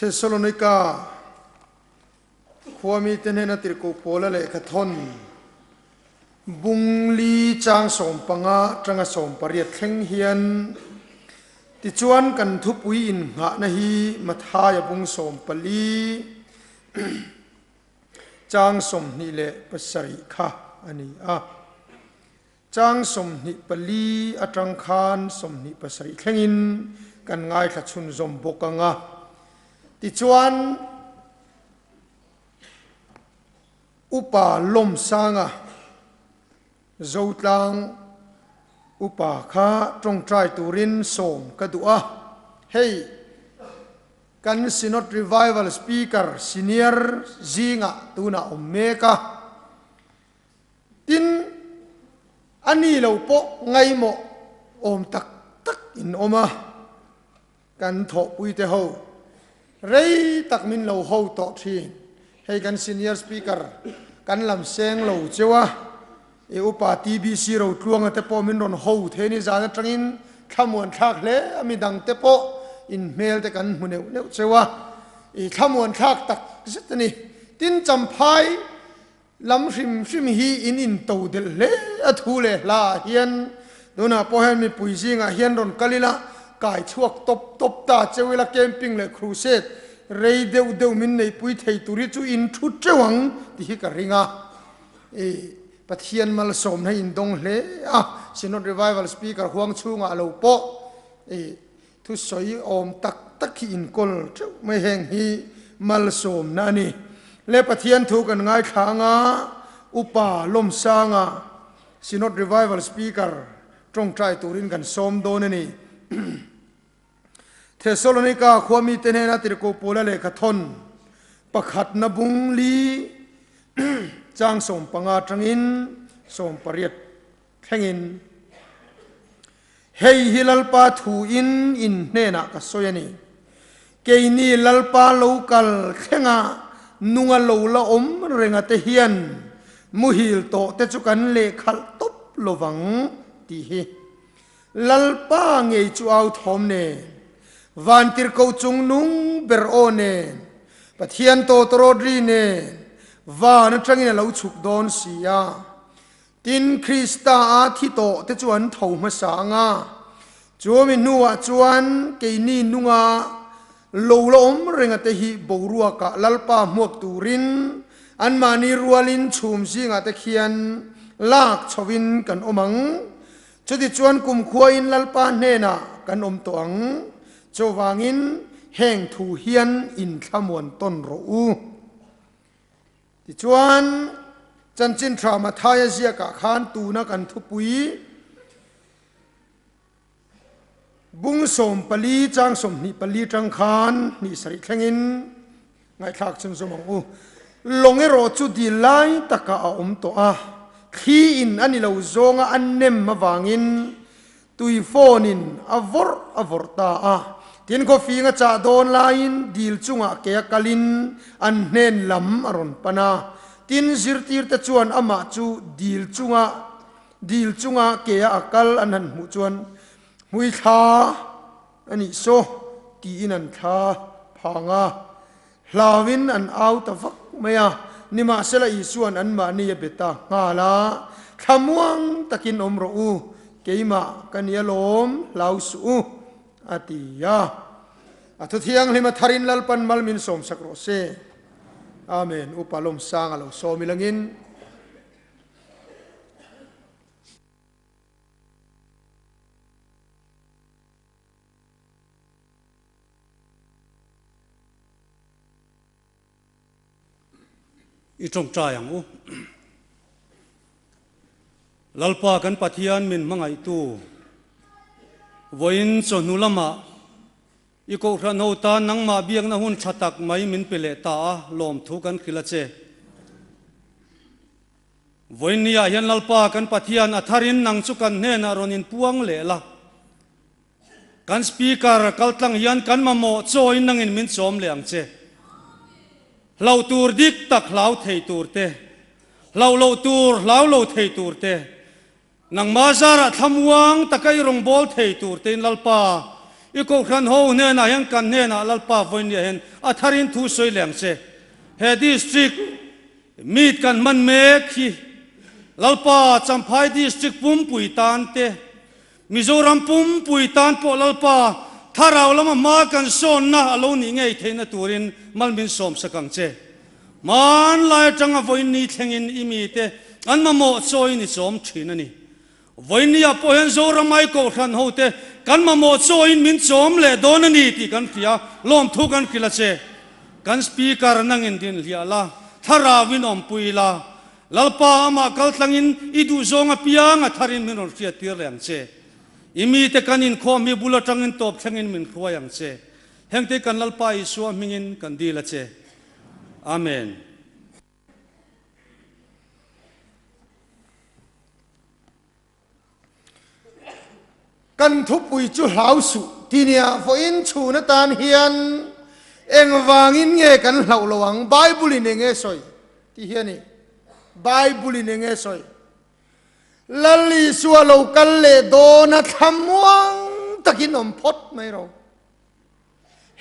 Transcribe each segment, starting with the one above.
Thessalonica Kwami tenena tirko pola le kathon bungli chang som panga tranga som pariat thleng hian ti chuan kan thupui in nga na hi mathaya bung som pali chang som ni le pasari kha ani a chang som ni pali atang khan som ni pasari thlengin kan ngai thla chun zom bokanga ti chuan upa lom sanga zotlang upa kha trong trai turin som kadua hey kan sinot revival speaker senior zinga tuna omeka tin ani lo po ngai mo om tak tak in oma kan tho pui te ho rei tak min lo ho to thi hey kan senior speaker kan lam seng lo chewa e upa TBC ro tluanga te po min ron ho the ni zana tangin thamon thak le ami dang te po in mail te kan muneu neu chewa e thamon thak tak zitani tin champhai lam hrim hi in to del le athu le la hian dona pohen mi puizinga hian ron kalila kai chuak top ta chewila camping le crusade rei deu min nei pui thei turi chu in thu chewang ti hi ka ringa e pathian mal som na in dong hle a sinot revival speaker huang chunga lo po e thu soi om tak hi in kol chu mai heng hi mal som na ni le pathian thu kan ngai khanga upa lom sanga sinot revival speaker trong trai turin kan som don ni Thessalonica Kwami tenena tirko pola le kathon pakhat na bungli chang som panga tangin som pariat thengin hei hilalpa thu in nena ka soyani keini lalpa local khenga nunga lo la om renga te hian muhil to te chukan le khal top lovang ti hi lalpa ngei chu au thom ne van tir ko chung nung ber one pathian to trodri ne van atangin lo chuk don sia tin krista a thi to te chuan tho ma sanga chuami nuwa chuan keini nunga lo lom renga te hi borua ka lalpa muak turin an mani rualin chum singa te khian lak chowin kan omang chudi chuan kum khuain lalpa hena kan om to ang chowangin heng thu hian in thamon ton ro u ti chuan chanchin thra mathaya zia ka khan tu na kan thupui bung som pali chang som ni pali tang khan ni sari thlengin ngai thak chun somang u longe ro chu di lai taka a om to a khi in ani lo zonga an nem mawangin tui phonin avor ta a tin ko fi nga cha don lain dil chunga ke kalin an nen lam aron pana tin zirtir te chuan ama chu dil chunga ke akal anan mu chuan hui tha ani so ti in an tha phanga hlawin an out of maya nima sela isuan an ma ni beta ngala thamuang takin omro u keima kanialom lausu atiya atu thiang lima tharin lalpan malmin som sakro se amen upalom sang alo so milangin itong trayang u lalpa kan pathian min mangai tu voin chonu lama iko rano ta nang ma biang na hun thatak mai min pele ta lom thu kan khilache voin nia hian lalpa kan pathian atharin nang chu kan ne na ronin puang le la kan speaker kaltlang hian kan mamo choi nangin min chom leang che lau tur dik tak lau thei tur te lau tur lau lo thei tur te nang mazara thamwang takai rong bol thei tur te lalpa อีกครั้นโหเนี่ยนะยังกันเนี่ยนะลัลปาวันนี้เห็นอัธรินทูสวยแหลงเสเฮดิสตริกมีดกันมันเมฆลัลปาจำพายดิสตริกปุ่มปุยตานเตมิโซรัมปุ่มปุยตานพอลัลปาถ้าเราละมากันโซนนะอโลนี่ไงเทนตูรินมันเป็นสมสกังเจมันลายจังวันนี้เทงินอิมีเตอันมาโมโซยนี่สมชีนันนี่วันนี้พอเห็นโซรามายโกขันโฮเตกันมาโมโซอินมินสมเลโดนนี่ที่กันฟิอาล้อมทุกันกิลเซกันสปีกร์นั่งอินดินเลียละถ้าราวินอมปุยละลัลปามากัลตังอินอิดูซงอพิยังทารินมินอร์ฟิอาตีร์ยังเซอิมีเตกันอินข้อมีบุลตังอินตบทั้งอินมินครัวยังเซเฮงเตกันลัลปาอิสวามิงอินกันดีละเซอาเมนกันทุบปุยจุหลาวสุที่เนี่ยฝอินชูนตานเฮียนเอ็งวางอินเงกันเหล่าระวังไบเบิลอินเงสอยที่เฮียนี่ไบเบิลอินเงสอยลัลลิสัวเรากันเลโดนัทำวังตะกินอมพดไม่เรา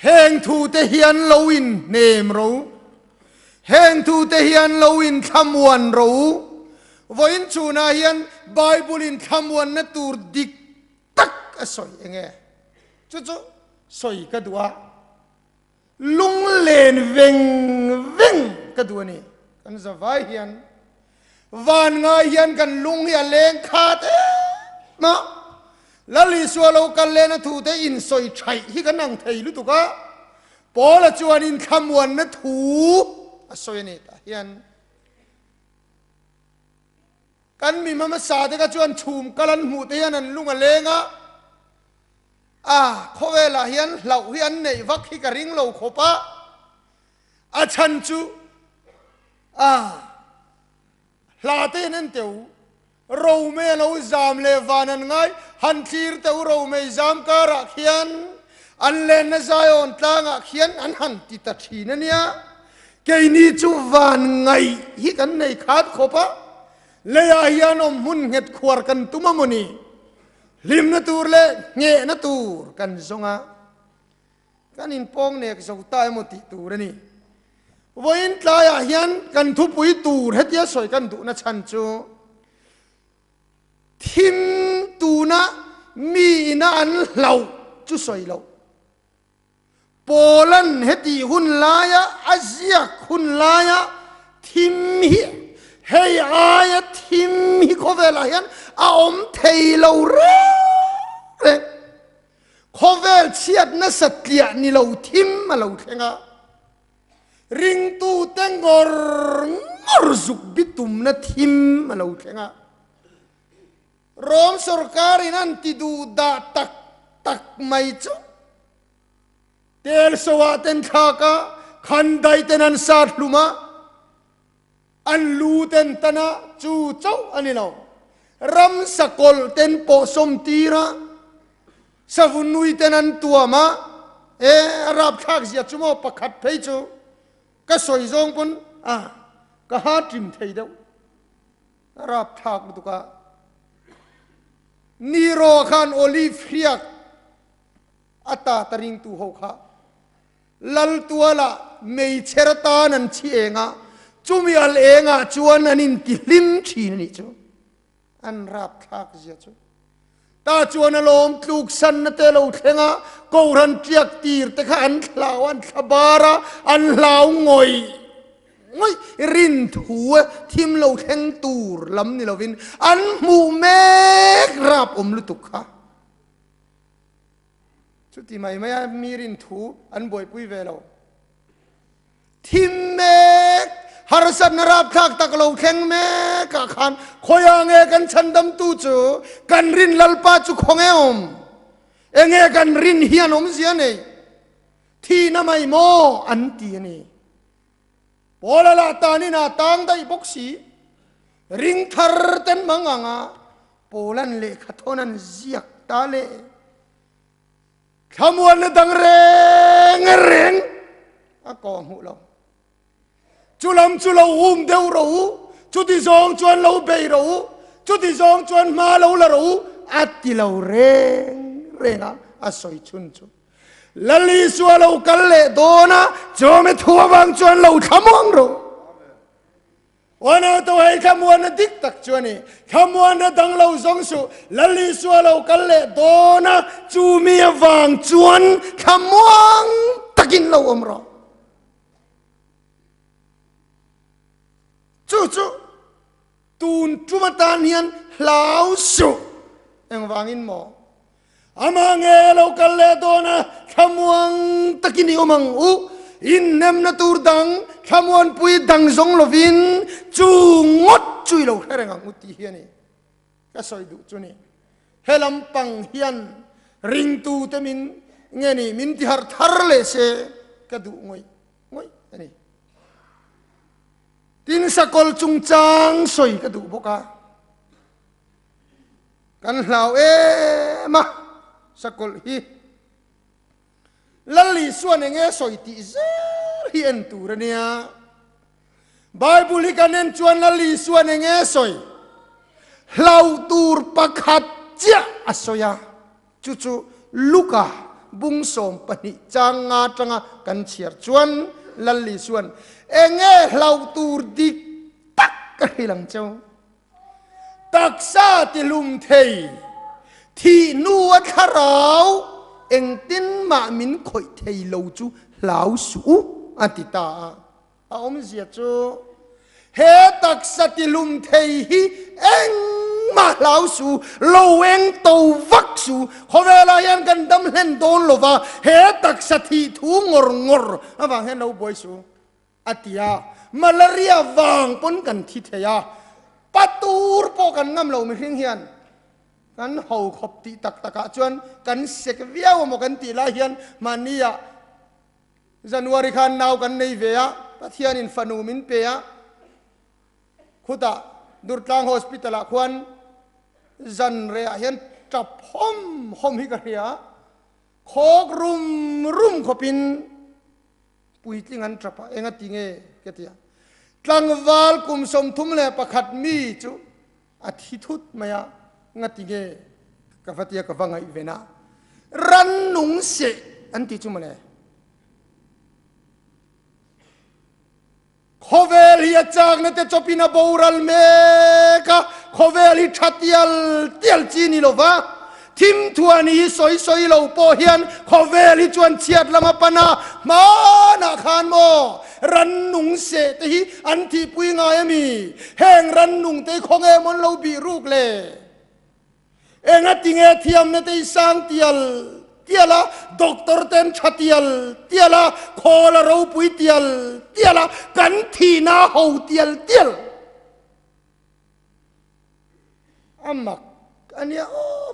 แหงทูเตเฮียนเราอินเนมเราแหงทูเตเฮียนเราอินทำวันเราฝอินชูนาเฮียนไบเบิลอินทำวันนัตูร์ดิกตักสอยเองจู่ๆสอยก็ดูว่าลุงเลนเวงก็ดูนี่กันจะว่าเฮียนวันงายเฮียนกันลุงเฮียเลงขาดมาแล้วลิสวาเรากันเลนทูเตอินสอยไฉที่กันนั่งไทยรู้ตุกะพอละจวนอินคำวันนัทูสอยนี่เฮียนกันมีมาสาเตก็จวนชุมกัลันหูเตียนันลุงเลงเขาเวลาเฮียนเหล่าเฮียนในวักฮิกริงเหล่าขบะฉันจูลาเตนันเตียวเราไม่เราจามเลวานันไงฮันทีร์เตียวเราไม่จามการะเฮียนอันเลนนใจอ่อนตางะเฮียนอันหันติดตัดชีนันเนี่ยแกนี่จูวานไงฮิกันในขาดขบะเลียเฮียนอมหุ่นเห็ดขวร์กันตุมามุนีลิมนัตูร์เล่เงนัตูร์กันซงะกันอินปองเนี่ยก็ตายหมดติตูร์นี่วันตายเฮียนกันทุบปุยตูร์เฮ็ดยาสวยกันดูนะชันจูทิมตูนะมีนะอันเหล่าจุสวยเหล่าโปแลนด์เฮ็ดดีหุ่นลายะอาเซียหุ่นลายะทิมฮีเฮียอาทิมฮิโคเวลาเฮียนอมเทเราเร่โคเวลเชียดนัสเตียนี่เราทิมมาเราเทงะริงตูเตงกอร์งอร์ซุกบิตุมนัทิมมาเราเทงะรอมสุรการินันติดูดาตักไม่จุเตลสวาเตนทากะขันไดเตนันซาดลุมาอันลูเตนตนะจูเจ้าอันนี้เรารัมสกอลเตนโปสมตีระสฟุนุยเตนันตัวมารับทักเสียจุโมปะขัดเพยจูก็สวยจงปนก็หาจิมเทยเดียวรับทักตุกะนีโรขันโอลิฟเรียกอัตตาตริงตูหกะลัลตัวละไม่เชรตานันชีเองจุมีอัลเองจวนอันนินติลิมชีนี่จูอันรับทักเสียจูตาจวนอารมณ์ลูกสันนเตลูเทงะกูรันเจียกตีร์แต่ข้าอันลาวอันสบาระอันลาวงอยรินถัวทิมเราเทงตูร์ลำนี่เราวินอันมูเมกรับลุตุกะชุดที่ไม่มีรินถัวอันบ่อยปุยเวลาทิมเมกฮาร์สันนรับทักตักเราแข่งแม่กะขันคอยเงกันฉันดำตูจูกันรินลัลปาจุคงเอมกันรินเฮียนเสียนี่ที่นั่นไม่โมอันตีนี่พอละตานี่นาตังได้บกสีริงทาร์เต็นมังงะโปลันเล่ขทนันเสียกตาเล่ขมวนดังเร่งก็หูเราจุลำจุลอุ้มเดียวเราจุดที่สองจวนเราเบยเราจุดที่สองจวนมาเราละเราอัดที่เราเร่ง อาศัยชุนจุละลีสัวเรากันเละโดนะจอไม่ทัวบางจวนเราขมวงรู้วันนั้นตัวให้ขมวนนั้นดิกตักจวนนี่ขมวนนั้นดังเราสงสุละลีสัวเรากันเละโดนะจูมีวางจวนขมวงตักินเราอมรอจู่ตูนจุมาตานียนลาวสุเอ็งวางอินหมออามังเอเรากันเละโดนะขมวงตักินนี่อมังอุอินเนมนาตูดังขมวนปุยดังสงลวินจูงดจุยเราแค่เรื่องอุติเฮียนี่ก็สอยดูจุนี่เฮลัมปังเฮียนริงตูเตมินเงี้ยนี่มินที่หาร์ทาร์เลเซก็ดูงอยอันนี้ตินสกอลจุงจางสอยก็ดูพวกกันเหล่ามาสกอลฮีลัลลีส่วนเงี้ยสอยติเซฮีเอ็นตูระเนี่ยไบเบิลกันเน้นชวนลัลลีส่วนเงี้ยสอยเหล่าตูร์ปักขัดเจ้าอสอยจู่ลูกาบุงสมปนิจังกันเชียร์ชวนลัลลีส่วนเงี้ยเหล่าตูร์ดิกตักกันให้หลังเจ้าตักซาติลุมเทยที่นัวขราวเอ็งตินมามินคอยเทยโลจูลาวสูอันติตาอมเสียจูเฮตักสติลุมเทยฮีเอ็งมาลาวสูโลเอ็งโตวักสูขเวลายันกันดำเล่นโดนโลวาเฮตักสติทูงรอ่ะฟังเห็นเราบ่อยสูอัติยามาลาเรียวางปนกันทิเทียปัตูร์ปกันงำเราไม่เฮียนกันเฮาขบตีตักจวนกันเสกเวียวมกันตีลาเฮียนมันนี่อะจันวาริคันนาวกันในเวียปัทยานินฟนูมินเปียขุดาดูร์ตังฮอสพิทอลควันจันเรียเฮียนจับหอมฮิกะเรียโคกรุมขบินปุยติงันจับเองติงเกตียตังวาลกุมสมทุมเลปะขัดมีจูอาทิตุดมายางติเกกฟัติยากฟังไอเวนะรันนุงเสอันติจุมาเลขเวลีจากนั่นจะจบพินาบูรัลเมกะขเวลีชัดยัลเตียลจีนิโลวะทิมทัวนี้สอยเราโปเฮียนขเวลีจวนเชียดละมาปนามานาคานโมรันนุงเสตฮีอันที่ปุยงายมีแห่งรันนุงเตคงเอมอนเราบีรูกเลเองติงเทียมเนติสังเตียละด็อกเตอร์เต็นชัดเตียละโคลาเราปุยเตียละกันทีน่าหูเตียลอามักอันนี้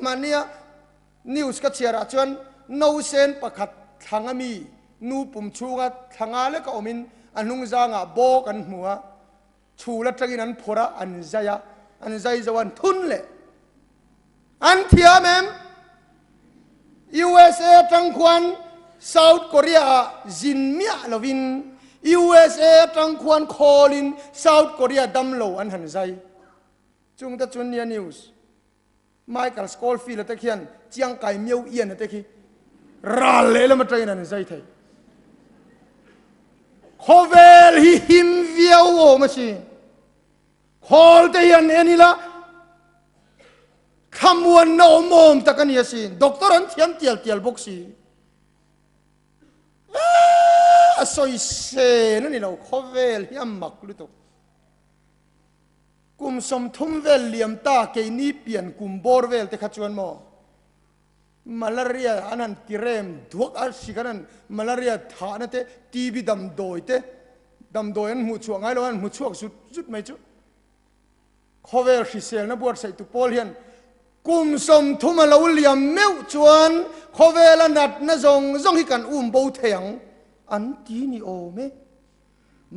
มันเนี่ยนิวส์ก็เชียร์จวนนูเซนประคัดทางมีนูปุ่มชูงทางอะไรก็อมินอันนุ่งจางโบกันหัวชูและจังนั้นพระอันใจจะวันทุนเลยอันเทียมUSA จังควัน South Korea จินเมียลวิน USA จังควันโคลิน South Korea ดัมโลอันหันใจจุงตะจุนเนียนิวส์ไมเคิลสโคลฟิลด์ตะเคียนเจียงไก่เมียวเอียนตะคีรัลเลยละมาใจนั่นใจไทยโคเวลหิมเวียวโอมาชีโคลตะยันเอนี่ละคำวันโนมอมตะกันยาสิด็อกเตอร์อันเทียนเตียลบุกสีสอยเซนั่นนี่เราโคเวลหิมมักลุตุกุมสมทุมเวลเลียมตาเกนี่เปลี่ยนกุมบอร์เวลเตะขจวนมอมาลาเรียอันนั้นติเรมดวกอาศิกันนั้นมาลาเรียฐานเตทีบีดำโดยเตดำโดยอันหูช่วงไงเราอันหูช่วงสุดไม่จุโคเวลสิเซลนับบวชใส่ตุโพเลียนกุมสมทุมเราเลียมเมวจวนโคเวลนัดนจงฮิกันโบเทียงอันทีนี่โอเม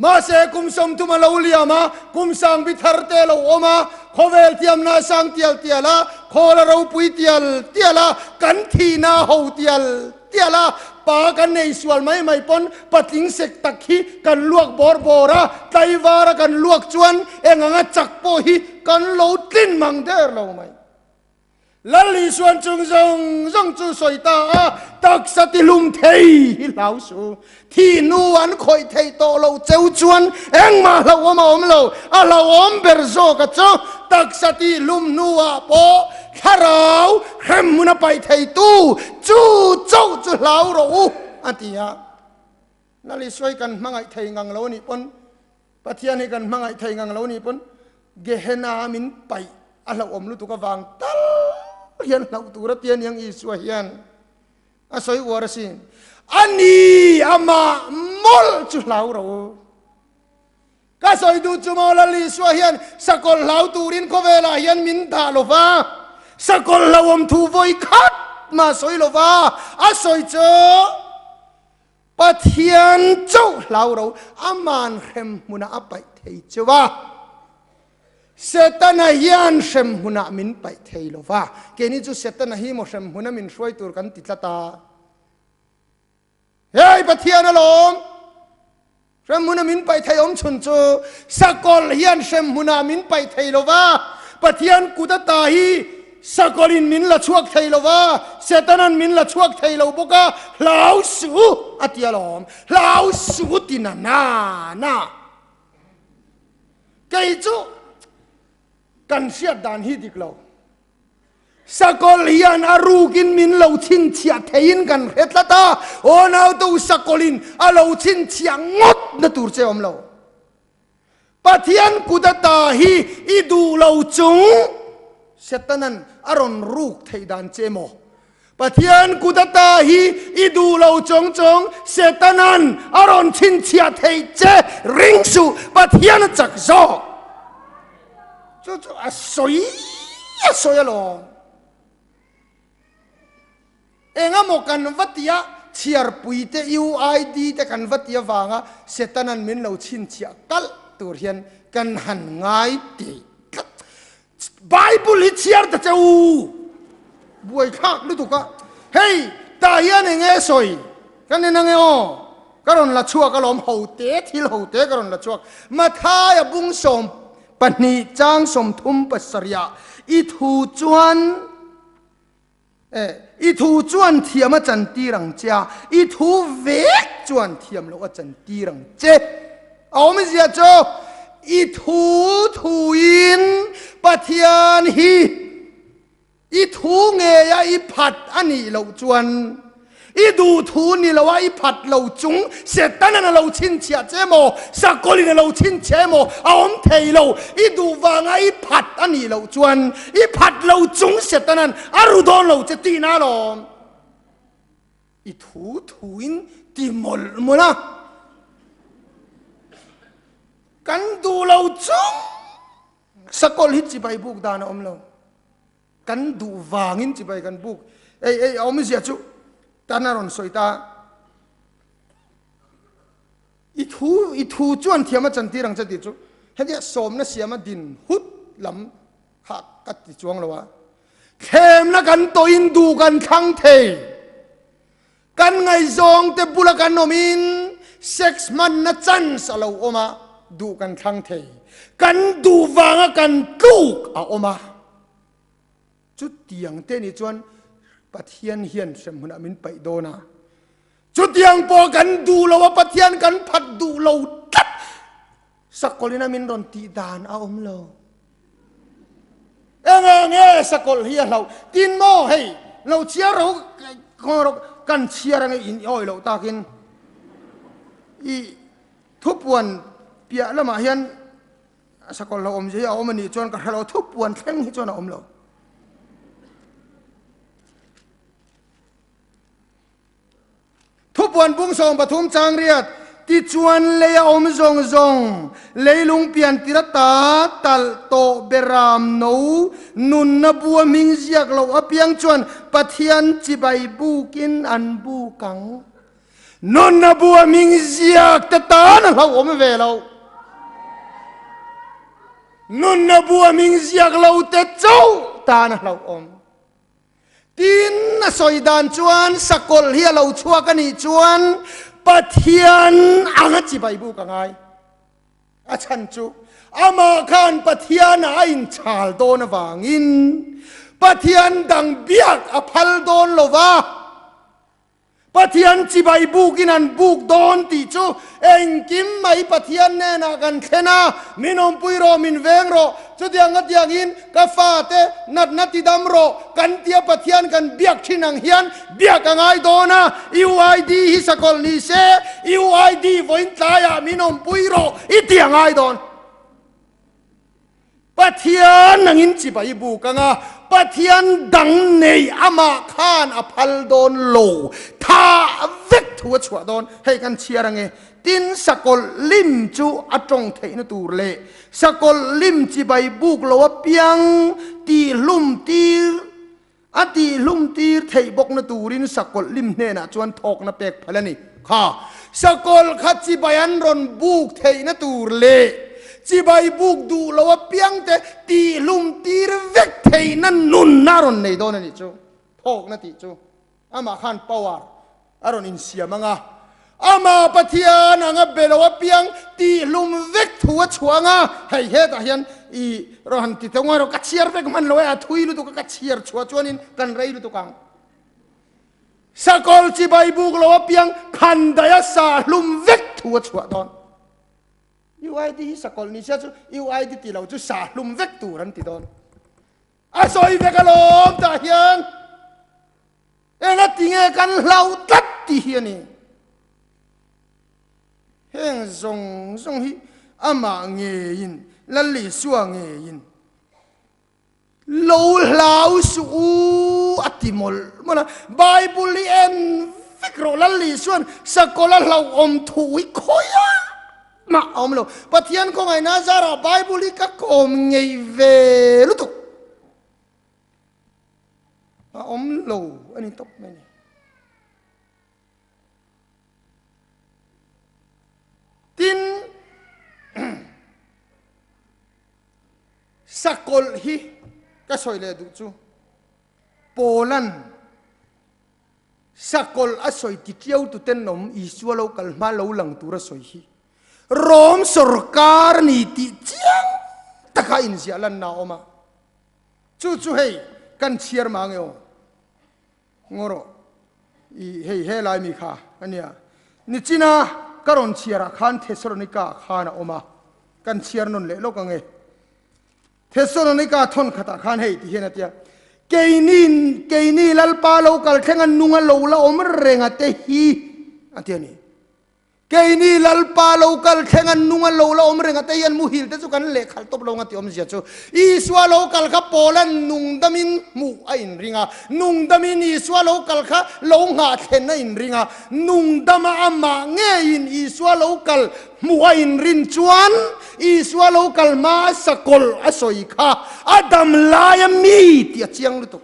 มาเสกุมสมทุมาลาอุลียามากุมสังบิทาร์เตลโอมาโคเวลเทียมนาสังเตียละโคลาเราปุยเตียละกันทีนาหูเตียละปากันในส่วนไม่ปนปะทิงเสกตักฮีกันลวกบอร์บอระไตวาระกันลวกจวนเองงจักโปฮีกันโลตินมังเดอร์เราไม่ lali suan chung zong chu soi ta tak sati lum thei lau su thi nu an khoi thei to lo cheu chuan eng ma lo om lo a lo om ber zo ka cho tak sati lum nu a po kharau hem muna pai thei tu chu chau chu lau ro atia nali soi kan mangai thei ngang lo ni pon Pathianni kan mangai thei ngang lo ni pon gehena min pai a lo om lu tu ka wang tal hian lau tu ra tian yang iswa hian a soi war sin ani ama mol chu lau ro ka soi du chu mo la li swa hian sakol lau turin ko vela hian min da lo va sakol lawom thu voi khat ma soi lo va a soi cho Pathian chau lau ro aman khem muna apai thei chuwa Setana hian shem huna min pai thei lo va ke ni chu setana hi mo shem huna min shroi tur kan ti tlata hey Pathian alom shem huna min pai thei om chun chu sakol hian shem huna min pai thei lo va Pathian kudata hi sakolin min la chuak thei lo va setanan min la chuak thei lo boka lau su atialom lau su tina na ke chu kan siat dan hi dik lo sakol hian arugin min lo chin chia thein kan hetlata onau to sakolin a lo chin chia ngot na tur che om lo Pathian kudata hi idu lo chung setanan aron ruk thei dan che mo Pathian kudata hi idu lo chong setanan aron chin chia thei che ring su Pathian chak zo cho soi lo enga mo kan vatia chiar puite UID te kan vatia wanga setanan min lo chin chia kal tur hian kan han ngai ti Bible hi chiar ta chau buai khak lu tu ka hey ta hian enge soi kan ne nge o karon la chua ka lom ho te thil ho te karon la chuak ma tha ya bung som Pani chang som thum pasaria i thu chuan thiam a chan ti rang cha i thu vek chuan thiam lo a chan ti rang che aw mi zia cho i thu in Pathian hi i thu nge ya i phat ani lo chuan i du thu ni lo wa i phat lo chung setan na lo chin chia che mo sakoli na lo chin che mo aom thei lo i du wanga i phat ani lo chuan i phat lo chung setanan aru don lo che ti na lo i thu in ti mol mola kan du lo chung sakol hi chi bai buk da na om lo kan du wangin chi bai kan buk ei aom sia chu tanaron soita i thu chuan thiama chanti rang chati chu hedia somna siama din hut lam ha kat ti chuang lawa khem na kan to in du kan khang the kan ngai zong te bula kan nomin 6 man na chan salo oma du kan khang the kan du wanga kan tuk a oma chu tiang te ni chuan Pathian hian sem huna min pai dona chutiang po kan du lo Pathian kan phat du lo tat sakolina min ron ti dan a om lo nge sakol hi lo tin mo hey lo chia ro kan chia rang in oi lo takin i thupuan pia lama hian sakol lo om je a om ni chon ka lo thupuan thleng hi chon a om lo thupuan bung song pathum chang riat ti chuan le om zong leilung pian tirata tal to beram no nun na bua ming ziak lo apiang chuan Pathian chi bai bukin an bu kang nun na bua ming ziak ta ta na lo om ve lo nun na bua ming ziak lo te chau ta na lo om tin na soidan chuan sakol hi lo chua ka ni chuan Pathian anga chi bai bu ka ngai a chan chu ama khan Pathian a in chal do na wangin Pathian dang biak apal don lova Pathian cibai bukinan buk don ti chu engkim mai Pathian ne na kan thena minom puiro min vengro chu diang in ka fa te nat idam ro kan tia Pathian kan biak thinang hian biak angai dona UID hi sakol ni se UID voin tlaya minom puiro itiangai don Pathian nangin cibai bukanga Pathian dang nei ama khan apal don lo tha vek thua chua don hei kan chiarange tin sakol lim chu atong theina tur le sakol lim chi bai buk lo piang ti lum tir ati lum tir thei bok na turin sakol lim ne na chuan thok na pek phalani kha sakol kha chi bayan ron buk theina tur le chi bai buk du lo piang te ti lum tir vek thei na nun naron nei don ani chu thok na ti chu ama khan power aron in siamanga ama Pathian anga belo piang ti lum vek thua chuanga hei he ta hian I rohan ti tengwa ro kachiar vek man lo ya thui lu tu ka kachiar chua chuanin kan rei lu tu kang sakol chi bai buk lo piang khan daya sa lum vek thua chua don UID sakol ni sia chu UID ti lo chu sa lum vek tu ran ti don asoi vek alom ta hian enga tinge kan hlau tat ti hian ni heng zong hi ama nge in lalli suwa nge in lo hlau su atimol mana bible en fikro lalli suan sakola hlau om thui khoya ma om lo Pathian ko ngai na zara bible ka kom ngei ve lu tu om lo ani top meni tin sakol hi ka soile du chu Poland sakol asoi ti tiau tu ten nom isua lo kalma lo lang tura soi hi rom sarkar ni ti chiang taka in sialan na oma chu hei kan chiar mangeo ngoro I hei lai mi kha ania ni china karon chiara khan Thessalonica khana oma kan chiar non le lo kange Thessalonica thon khata khan hei ti hena tia keini lalpa lo kal thengan nunga lo la om renga te hi atiani keini lalpa lo kal thengan nunga lo la om renga te yan mu hil te chu kan le khal top lo nga ti om zia chu iswa lo kal kha Poland nung damin mu a in ringa nung damin iswa lo kal kha lo nga then na in ringa nung dama ama nge in iswa lo kal mu a in rin chuan iswa lo kal ma sakol asoi kha adam la mi ti chiang lu tu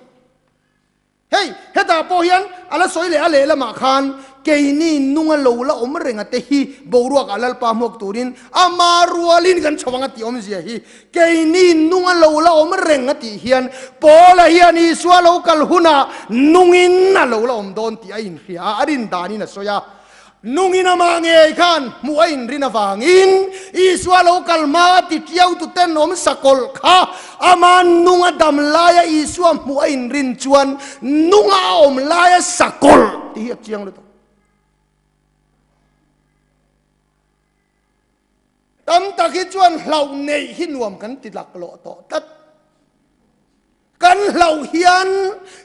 hei heta po hian ala soi le ale lama khan keini nunga lo la om renga te hi boruak alal pa mok turin amarualin kan chawanga ti om zia hi keini nunga lo la om renga ti hian pola hian I swa lo kal huna nungin na lo la om don ti ain hria arin dani na soya nungin ama nge khan mu ain rina wangin I swa lo kal ma ti tiau tu ten om sakol kha ama nunga dam laya I swa mu ain rin chuan nunga om laya sakol ti hi chiang lu tam taki chuan hlau nei hi nuam kan ti lak lo to tat kan hlau hian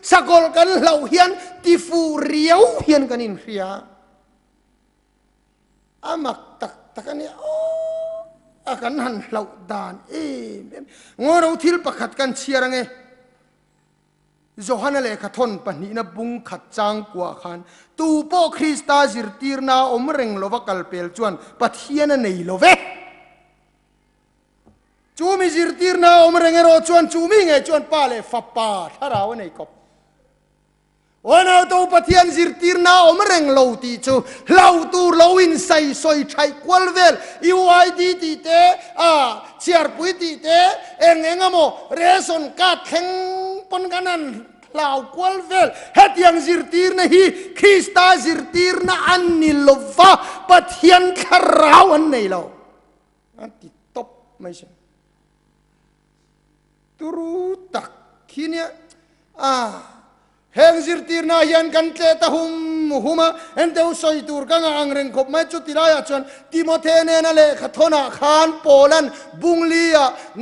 sakol kan hlau hian ti fu riau hian kan in hria amak takani akan han hlau dan ngoro thil pakhat kan chiarange Johanna le khathon pani na bung khat chang kwa khan tu po Krista zirtirna omreng lovakal pel chuan Pathian nei love chumi zirtirna omrengero chuan chumi nge chuan pa le fappa tharaw nei kop wana to Pathian zirtirna omreng lo ti chu hlau tu lo in sai soi thai kwalvel UID ti te chiar pui ti te engamo reson ka theng pon kanan hlau kwalvel hetiang zirtirna hi Krista zirtirna anilova Pathian kharaw an nei lo anti top mai turu tak kinia เฮงซิร์ตีน่ายันกันเตตหุมาเอ็นเดวสอยตูร์กังอังเริงขบไม่จุดที่ไรจวนติโมเทเนนั่นเลยขทนาขานโปแลนด์บุงลีย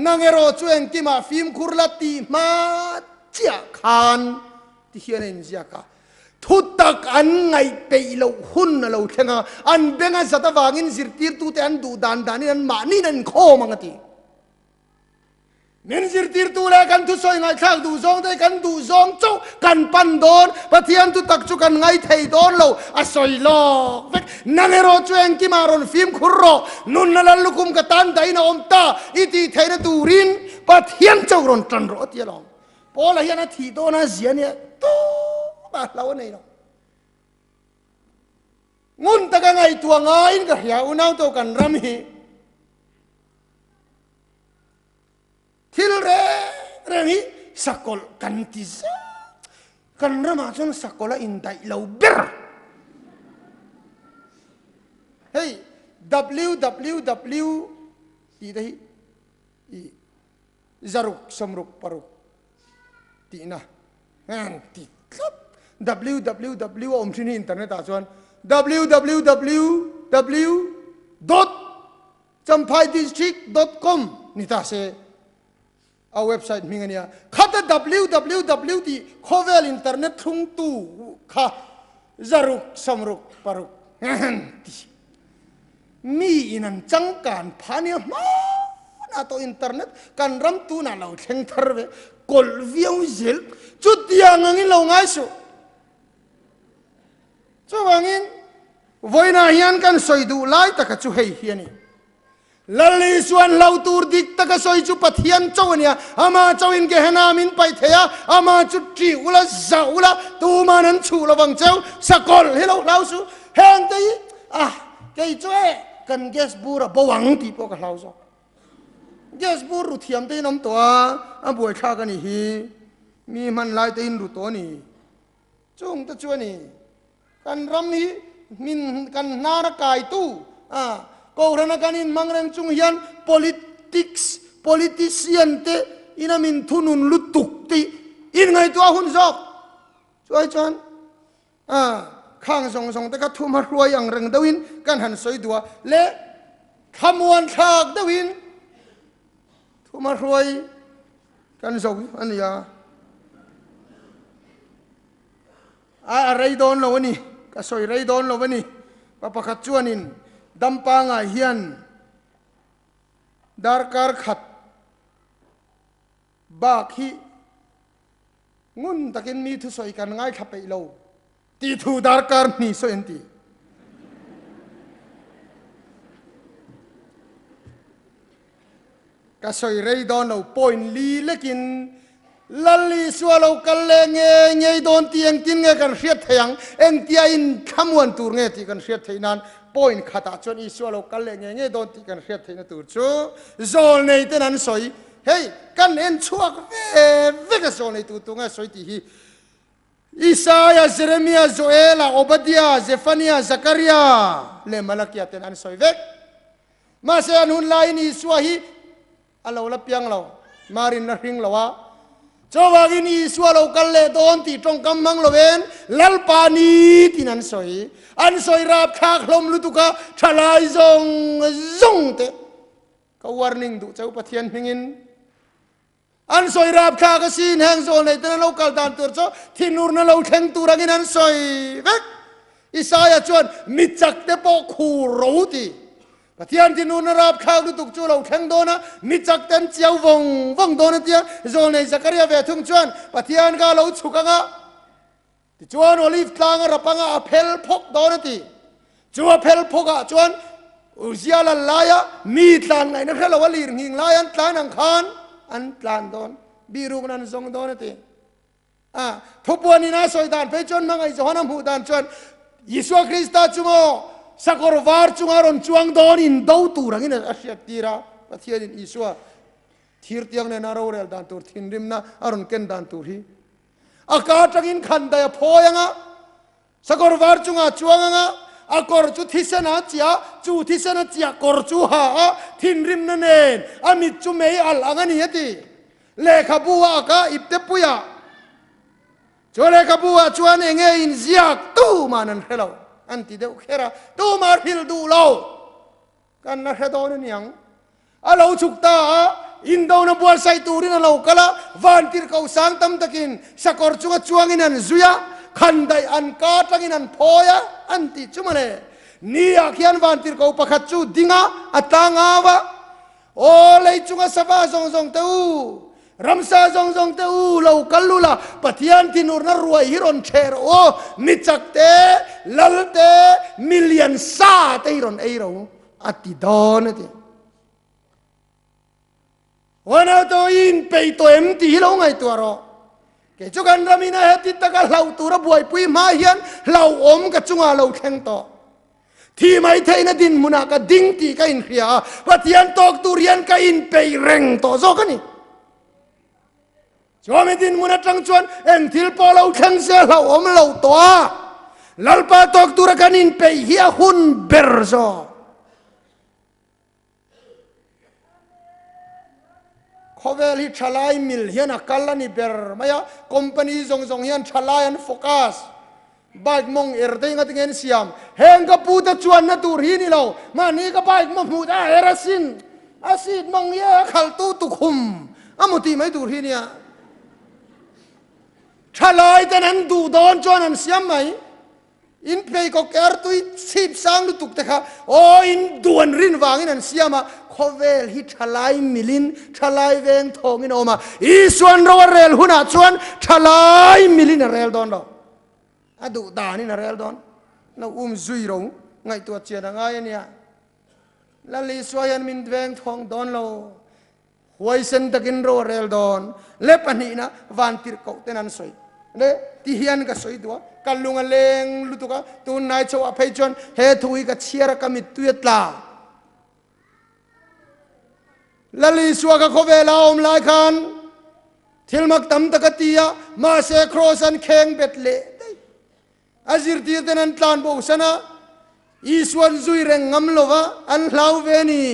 นังเอโรจวงที่มาฟิล์มคุรลตีมาเจียขานที่เฮียนเจียกะทุตักอันไงไปเราหุ่นเราเทงอันเบงอันสัตว์วางินซิร์ตีตูเตอันดูดานนี่นั่นมานี่นั่นโคมังตีเน้นสิร์ตูเลกันทุสอยไงข้างดูซองได้กันดูซองเจ้ากันปันโดนปะเทียนตุตักจุกันไงไทยโดนเราอสอยลอกเวกนั่งเอโรจวงกิมารอนฟิล์มคุโรนุนนั่นลุกุมกตันได้นะอมตาอิติไทยนะตูรินปะเทียนเจ้ารอนตันรอตีลองพอละยันทีโดนะเสียเนี่ยตู้บาเราเนี่ยน้องงุนตะกันไงตัวไงก็เหี่ยวน้าตัวกันรำฮีทิลเรื่องนี้สักคนกันที่ซะกันรำมาจนสักคนละอินไดเราเบรเฮ้ย www อีได้อีจารุกสมรุกปรุกตีนะงั้นตีครับ www อมที่นี่อินเทอร์เน็ตอาจวน www จำพายดิสทริก .com นี่ตาเซเอาเว็บไซต์มีเงี้ยข้าแต่ www ที่ข้อเวลอินเทอร์เน็ตทุ่งตู้ข้าจารุกสมรุกปรุกงั้นมีอินันจังการพานี่มานาตัวอินเทอร์เน็ตการรำตูน่ะเราเช่นทาร์เวกอลวิวเซลจุดเดียงงี้เราง่ายสุดช่วงนี้วันนี้ยันกันสอยดูไล่ตะกัจุเฮียนี่ลลิสวนเหล่าตูร์ดิกตะกสอยจุปัทยันเจ้าเนี่ยอามาเจ้าอินเกหนามินไปเทียอามาจุดจีอุลาซาอุลาตูมานันชูระวังเจ้าสกอลเฮลเราสูเฮงตีแกช่วยกันเกสบูระบวังตีพวกเราสูเกสบูรุเทียมตีน้ำตัวบัวชากันนี่มีมันลายตีนรุตัวนี่จงตะช่วยนี่กันรำนี้มินกันนารกายตู้ก็รณการอินมังเรงจุงยัน politician เตอินามินทุนุนลุตุกตีอินไงตัวหุ่นจอกช่วยจวนข้างส่งแต่ก็ทุ่มรวยอย่างเร่งดวินกันหันสวยดัวเละขมวนฉากดวินทุ่มรวยกันส่งอันนี้อะไรโดนเราวะนี่ก็สวยไรโดนเราวะนี่ปะปะขัดจวนินดัมปังเฮียนดาร์การขัดบากฮีงุนตะกินมีทุสอยกันง่ายขับไปเราตีทูดาร์การนี่สวยอันตีก็สวยไรโดนเราปอยลีเล็กินลัลลีสวาเราคัลเลงเงยโดนตีเองตินเงกันเสียทยังเองตีอินขมวนตูร์เงตีกันเสียทนั้นปอยขัดจนอีสวาเราคัลเลงเงยโดนตีกันเสียทนั้นตูร์ชูโซลในเตนั้นสวยเฮ้ยกันเอ็นชัวเวกโซลในตูร์ตุงสวยตีฮีอิสายาเซเรมียาโซเอลาโอบดียาเซฟานียาซักริยาเลมาลักยาเตนั้นสวยเวกมาเสียนุนไลน์อิสวาฮีอัลลอฮฺรับยังเรามารินนริงเราวะเจ้าว่ากินอิสวาเราคัลเลโดนตีตรงกำมังเราเวนลัลปานีที่นั้นสวยอันสวยรับขากลมลุตุกะทลายซงเตก็วอร์นิ่งดูเจ้าปะเทียนหิงินอันสวยรับขากสินแห่งโซนในแต่เราคัลดันตัวเจ้าที่นูร์นั่นเราแทงตัวรักินอันสวยเวกอิสายาชวนมิจักเตปอกคูรู้ตีปะเทียนที่นูนรับข้าวดูตุกจูเราแข่งโดนะมิจักเต็มเจียววงโดนะเตียโซนในสักการะเวทุงชวนปะเทียนก็เราชุกังะที่ชวนโอลิฟตางรับปังะเพลพกโดนะตีชวนเพลพกะชวนอุจยาลลายะมีตานไงนักเราวลีหิงลายันตานอังคารอันตานโดนบีรุกนันซงโดนะตีทุบวันนี้นะสวยดานไปจนมังไอจะหันหูดานชวนยิสุคริสต์จุโมสักวาร์จุงอารอนจวงโดนินดาวตูรังอินอาเซียตีระปะเทียนอิสวาทีร์ตียงเนนาราเรลดานตูร์ทินริมนะอารอนเกนดานตูรีอากาศจังอินขันดายพอยังอ่ะสักวาร์จุงอาจวงอ่ะอากอร์จุทิเสนาจียจูทิเสนาจียกอร์จูฮาทินริมนั่นเองอามิจูเมย์อัลอังนี่ตีเลขาบัวอากาอิบเตปุยา ชัวเลยกับบัวชวนเองอินเสียกตู้มานั่นเราอันที่เดียวแค่ละตู้มาพิลดูเรากันนะแค่ตอนนี้ยังเราฉุกตาอินโดนบัวใส่ตูรินเรากะละวันที่เขาสังตำตะกินสักอร์จุงจวงอินันซุยะขันได้อันกาตังอินันพอยะอันที่จุมาเลยนี่อาขียนวันที่เขาประคัตจูดิงะอัตางาวะโอ้เลยจุงสบายซงเต้ารำซาซงเต้เรากัลลุละปะเทียนที่นูร์นรวยฮิรอนเชโรมิจักเตลัลเตมิลเลียนซาเตฮิรอนเอโรอัติดอนเตวันเอาตัวอินไปตัวเอ็มตีเราไงตัวเราเกจุกันรามินาเฮติตะกันเราตัวระบวยปุยมาเฮียนเราอมกับจุงอาเราแข่งต่อที่ไม่เทนดินมุนักดิ้งตีกันอินเขียปะเทียนตอกตุเรียนกันอินไปเร่งต่อโซกันนี่จอมดินมุนักจังชวนเอ็นทิลปอเราแข่งเสียเราอมเราตัวลัลปาตอกตุระกันอินไปเฮียหุนเบอร์โซเขาเวลิชลายมิลเฮียนักกัลลันิเบอร์มายาคอมพานีซงเฮียนชลายันโฟกัสบายมองเอร์เดงกันเงินเสียมเฮงกับปูตะจวนนัตูรีนี่เรามานี่ก็บายมองมูดาเอรัสินอาศิดมองเยอะขัลตูตุคุมอามุตีไม่ตูรีเนี่ยชลายแต่นั้นดูดอนจวนนั้นเสียมไหมอินเพย์ก็เกิดตุยสิบสังลุตุกเตะโอ้อินดวนรินวางอินันเสียมาเขาเวลฮิชลายมิลินชลายเวงทองอินออกมาอีส่วนเราเรลหุนาส่วนชลายมิลินเรลดอนเราอะดูดานี่นะเรลดอนเราซุยรงไงตัวเจียงไงเนี่ยแล้วลีสวยันมินเวงทองดอนเราหวยเซนตะกินเราเรลดอนเล็บอันนี้นะวันติรกเตนันสวยเนี่ยที่เฮียนก็สวยตัวกัลลุงเลงลุตุกะตูนนายโชว์อภัยจนเฮทุยกับเชียร์กามิตุยตลาลลีสวะกับเขาเวลาอมลายคันทิลมักตำตะกตียมาเซครอสันเข่งเบ็ดเล่อาจิรตีเตนันตานโบสนะอีสวนซุยเรงงำโลวะอันลาวเวนี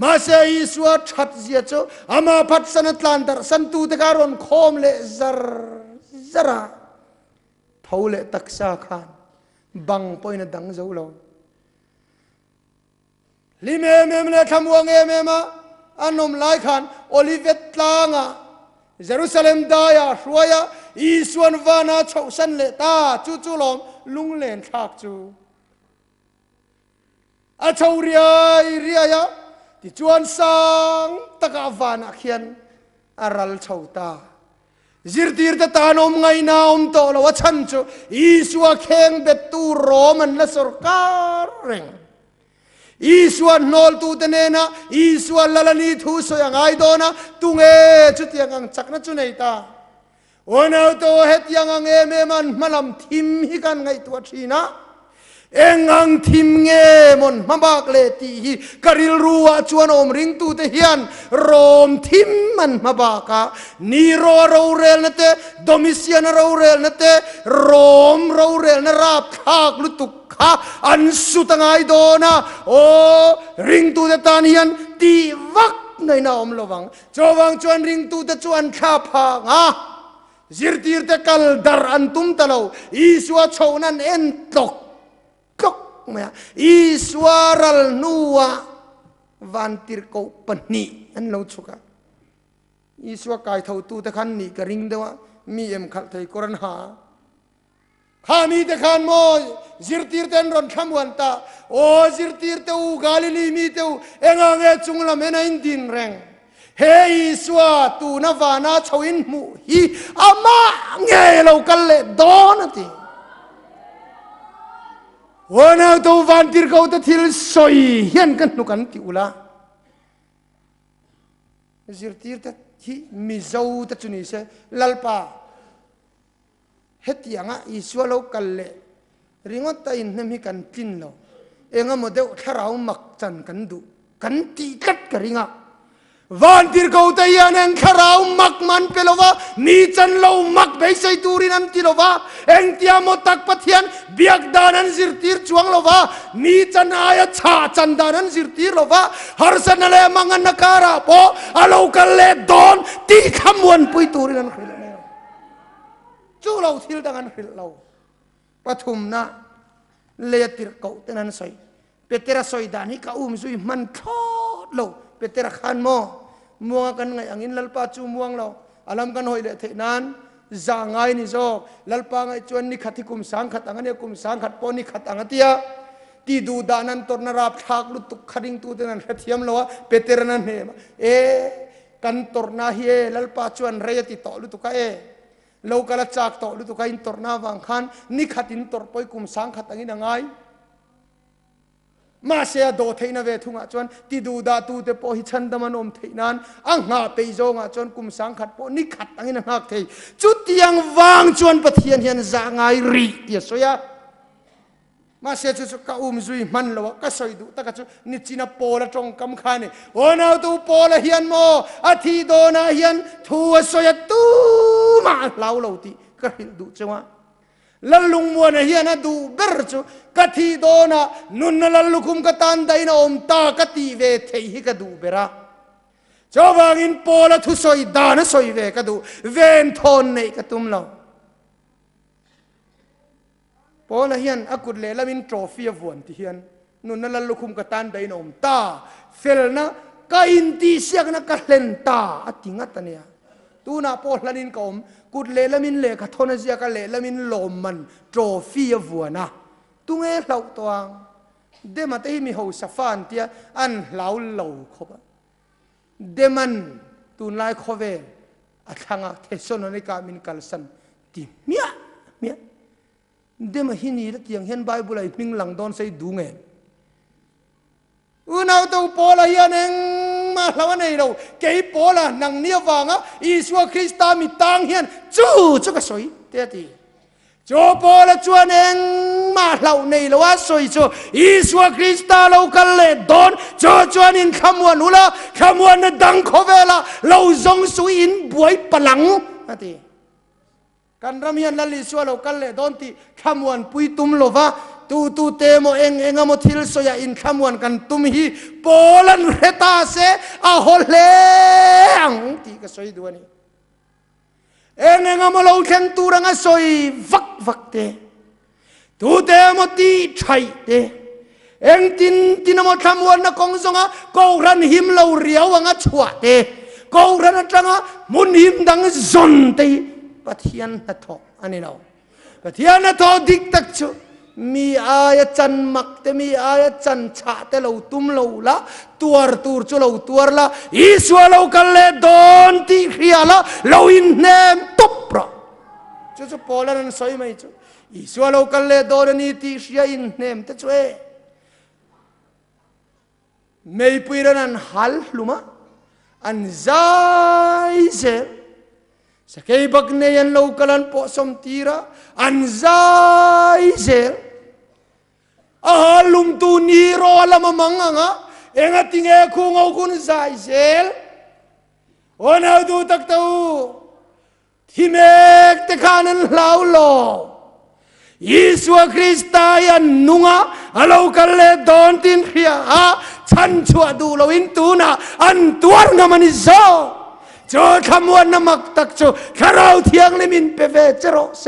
มาเซอีสวะชัดเสียโจอามาพัดสนัตลานดาร์สันตูตะการอนโคมเลซาระเท่าเลตักษาขานบังปอยนดังเจ้าเราลิเมเมเนทำวังเมมาอันนมไลขานโอลิเวตลางะเยรูซาเล็มดายาชัวยาอีส่วนวานาชาวสันเลตาจู่ลมลุงเลนทักจู่อาชาวเรียยาที่จวนสังตะกาวานาเขียนอารัลชาวตาจิรตีร์ตตานอมไงนาอมโตละวัชันจูอีสวะเข่งเบ็ดตูโรมันละสรการเร่งอีสวะนอลตูเตเนนะอีสวะละละนีทูสยังไงโดนะตุงจุดยังอังจักนะจุนเอตาวันเอาโตเฮ็ดยังอังเมมันมาลำทิมฮิกันไงตัวชีนะเอ็งอังทิมเงมนมาบากเลตีฮีกริลรัวชวนอมริงตูเตเฮียนโรมทิมมันมาบากานีโรเราเรลนเตโดมิเซียนเราเรลนเตโรมเราเรลนราบขากลุตุกขาอันสุตังไอโดนะโอริงตูเตตานเฮียนตีวักในนาอมระวังจวังชวนริงตูเตชวนข้าพางะจิรตีร์เตกัลดาร์อันตุมตะเลวอีสวะชาวนั้นเอ็นตกอีสวารัลนัววันติร์โกปนีอันเราชุกะอีสวะกายเท่าตูตะขันนี่กระริงเดวะมีเอ็มขัดไทยกรณหาข้ามีตะขันโมจิรตีร์เตนรอนขมวันตาโอจิรตีร์เตอูกาลิลีมีเตอูเอ็งเงจุงละเมนัยดินแรงเฮอีสวะตูนวานาชวินมุฮีอามาเงยเรากันเลดอนติวันเอาตัววันที่เขาจะทิลสอยเห็นกันนุกันติอุลาจิรตีร์ที่มิจาวตัจุนิเซลัลปาเฮติยังอ่ะอิสวาเรากันเลริงว่าตาอินนั่นมีกันกินเราเองอ่ะโมเดลถ้าเรามักจันกันดูกันตีกัดกันริงอ่ะวันที่เขาจะยันเองถ้าเรามักมันเปล่าวะนี่จันเรามักไปใส่ตูรินันติลวะเองที่อามุตักพัทยันเบียกดานันจิรตีร์จวงลวะนี่จันอายชาจันดานันจิรตีร์ลวะฮาร์สันเลมังนักการะโปอาลูกันเลดอนตีขมวนปุยตูรินันขลุ่น จูเราทิลดังอันหิลเราปฐุมนะเลติร์เก่าเท่านั้นสอยเปเตระสอยดานิกาซุยมันทอดเราเปเตระขันโมมัวกันไงอังอินลัลปาจูมัวเราอาลัมกันหอยเลเทนั้นจางไงนี่จอกลัลปาไงจวนนี่ขัดที่กุมสังขัดอังนี้กุมสังขัดปอนี่ขัดอังเตียที่ดูดานันตรนราบทักลุตุขัดิงตูเท่านั้นเทียมเราเปเตระนั้นเฮกันตรนาเฮลัลปาจวนเรียติต่อลุตุกะเรากระจากต่อลุตุกะอินตรนาวังขันนี่ขัดอินตรปอยกุมสังขัดอังนี้นังไงมาเสียโดเทนเวทุงจวนที่ดูดาตูเตปอหิชันดมันอมเทนั้นอังหาเปยโจงจวนกุมสังขัดปอนี่ขัดอังนี้นักเทจุดยังวางจวนปะเทียนเฮียนจางไงรีเดียสวยมาเสียจุดก้าซุยมันละวะก็สอยดูตะกัจุนิจินาโปละตรงกำขานี่โอ้นาตูโปละเฮียนโมอาทิโดนาเฮียนทัวสอยตูมาเล่าเราตีก็หิดูจังวะลัลลุงมัวนะเฮียนะดูเบิร์จูกะทีโดนะนุนลัลลุคุมกะตันได้นะอมตากะตีเวเทหิกะดูเบระจาวางินโปละทุสอยดานะสอยเวกะดูเวนทอนเนกะตุมเราโปละเฮียนอากุดเลละมินโทรฟีฟวนที่เฮียนนุนลัลลุคุมกะตันได้นะอมตาเฟลนะกะอินตีเสียกนะกะเลนตาอติงัตเนี่ยตูน่าโปละนินกอมกุดเลละมินเลกะทอนเสียกะเลละมินลมมันโทรฟีฟัวนะตุงเอเหล่าตัวเดมันเตมีหูสฟานเตียอันเหล่าเหล่าขบเดมันตุนไลขบเวอัฐงะเทศนนิกามินกัลสันติเมียเดมันหินีละเตียงเห็นไบเบิลไอมิงหลังโดนใส่ดูเงอุณเอาตัวโปละยันเองมาแล้ววันนี้เราเกี่ยโปละนังเนียวฟังอ่ะอิสวาคริสต์มีตังเฮียนจู่ก็สวยเตี้ยตีจูโปละจวนเองมาแล้วนี่เราว่าสวยจู่อิสวาคริสต์เราคันเล่ดอนจวนอินขมวนอุละขมวนดังขเวละเราจงสุอินบวยพลังนั่นตีกันรำยันละลิสวาเราคันเล่ดอนตีขมวนปุยตุมโลวะตูเตโมเองอโมทิลโซยาอินขมวนกันตุมฮีโปลันเรตาเซอาโฮเลงตีก็สวยด้วยนี่เองอโมเราเข็นตูรังสวยวักเตตูเตโมตีไทยเตเองตินโมขมวนนักกงสงะกูรันหิมเราเรียววังชัวเตกูรันจังะมุนหิมดังจนเตปะเทียนนัทอันนี้เราปะเทียนนัทดิกตักชูมีอายจันมักแต่มีอายจันชาแต่เราตุ้มเราละตัวจูเราตัวละอิสวาเราคันเลดอนที่เขียละเราอินเนมตุประจู่โปลันสอยไหมจู่อิสวาเราคันเลดอนนี่ที่เขียอินเนมแต่ช่วยไม่พูดนั้นฮัลลุมาอันใจเสียสกัยบักเนียนเราคันปอสมตีระอันใจเสียลุมตูนีโรละมามังงะเอ็งติงเอคุงเอาคุณใจเสียวันเอาดูตักตูที่เมกตะขานันเหล่าโลยิสวาคริสต์ยันนุงะเราคันเลดอนตินเฮียฉันชัวดูเราอินตูนะอันตัวงามันอิโซจอขมวนนมักตักจูข้าเราเที่ยงเลมินเปเวเจโรเซ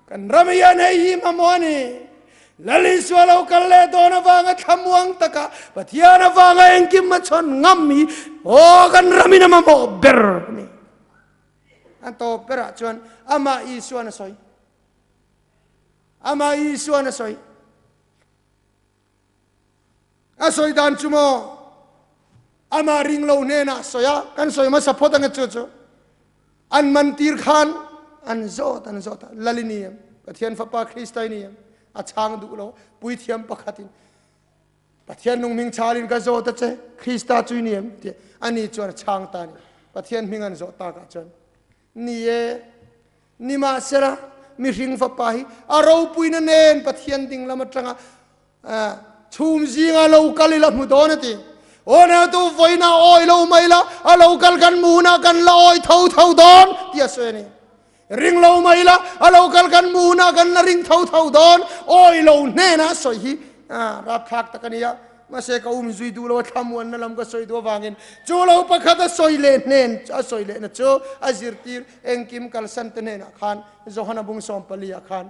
กันรำยันให้ยิมามวนีลลิสวาเราคันเลดอนฟังขมวงตะกะปะเทียนฟังเองกิมมาชนงามีโอ้กันรำมินามามอเบอร์นี่อันโตเประชวนอามาอิสวานสอยอามาอิสวานสอยอาสอยดันจุโมอามาริงโลเนน่ะสอยกันสอยมาสัพพตังเจอันมันตีร์ขันอันโจตลลินียมปะเทียนฟ้าปาคริสต์นียมอาช่างดูโลปุยเทียมปะขัดินปะเทียนนุ่งมิงชาลินก็โจตเจคริสต์จุยนียมอันนี้จวนช่างตานี่ปะเทียนมิงอันโจตากาจวนนี่มาเสระมีริงฟ้าปาฮีอาเราปุยนั่นเองปะเทียนดิ่งละมาจังชุมจิงอาเราคัลละมุดอนตีโอ้เนี่ยตัวไฟน่าอ้อยเราไม่ละอาเราคัลกันมูนากันละอ้อยเท่าดอนที่อาศัยนี่ริงเราไม่ละอาเราคัลกันมูนากันละริงเท่าดอนอ้อยเราเน่นะสวยฮีรับทักตะกันนี้ มาเสกอุ้มจุยดูเราทำวันนั่นลำก็สวยตัววางินจูเราประคัตสวยเล่นเน้นสวยเล่นนะจูอาจิรตีเอ็งกิมกัลสันเตเนนขันโจฮันบุงสอมปลีขัน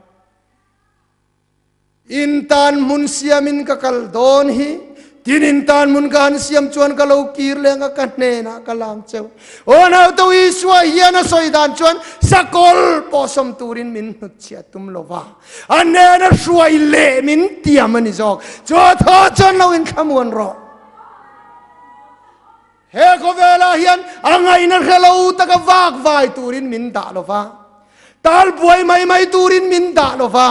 อินตันมุนเซียมินกัลโดนฮีทินอินตันมุนกันเซียมชวนกัลเอากีร์เลงกันเนนะกัลามเจ้าโอ้นาตัวอิสวาฮีนะสวยดานชวนสกอลปอสมตูรินมินนุเชียตุมโลวาอันเนนะสวยเล่มินเตียมันนิจอกจัวท้อจนเราอินขมวนรอเฮโคเวลาเฮียนอังไงนะเฮลาอุตะกวากวายตูรินมินดาโลวาตัลป่วยไม่ตูรินมินดาโลวา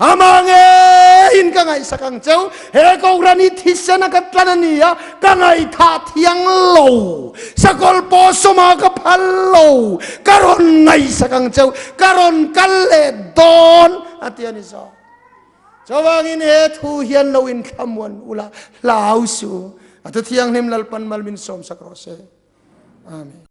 อามังเอินกังไงสักเจ้าเฮกอุรานิทิศนักตลานียกังไงท่าเทียงโลสกอลปอสมากับพัลโลการอนไงสักเจ้าการอนกัลเลดอนอาทิตย์นี้จ้าจาวางินเฮทูเฮียนโลอินขมวนอุลาลาวสูอาทิตย์ที่ยังนิมลปันมัลมินสมสักรอเซอาเมน